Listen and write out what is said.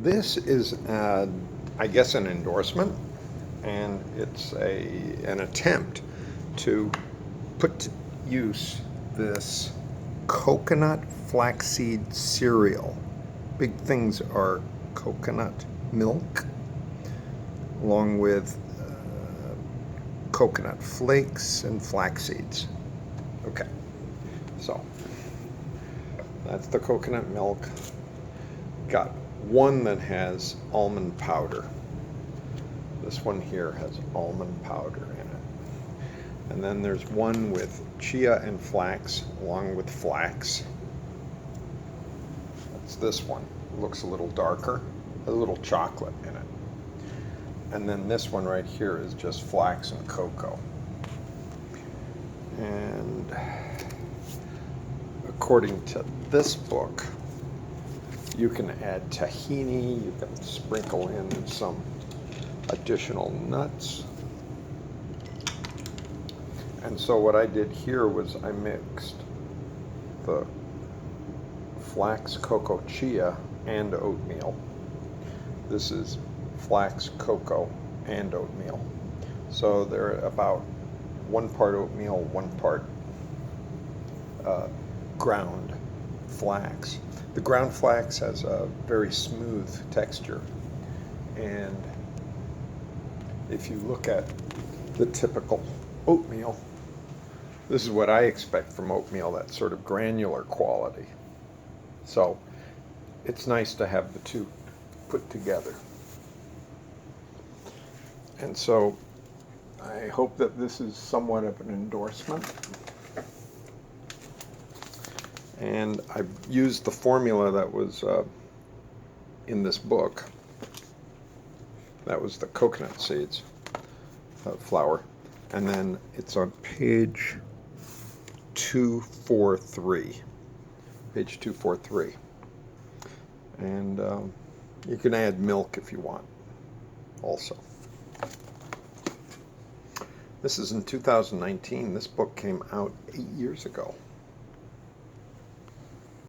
This is, I guess, an endorsement, and it's an attempt to put to use this coconut flaxseed cereal. Big things are coconut milk, along with coconut flakes and flax seeds. Okay, so that's the coconut milk. Got one that has almond powder. This one here has almond powder in it. And then there's one with chia and flax along with flax. That's this one. It looks a little darker, a little chocolate in it. And then this one right here is just flax and cocoa. And according to this book, you can add tahini, you can sprinkle in some additional nuts. And so what I did here was I mixed the flax, cocoa, chia, and oatmeal. This is flax, cocoa, and oatmeal. So they're about 1 part oatmeal, 1 part ground flax. The ground flax has a very smooth texture, and if you look at the typical oatmeal, this is what I expect from oatmeal, that sort of granular quality. So it's nice to have the two put together. And so I hope that this is somewhat of an endorsement. And I've used the formula that was in this book. That was the coconut seeds, flour. And then it's on page 243. Page 243. And you can add milk if you want also. This is in 2019. This book came out 8 years ago.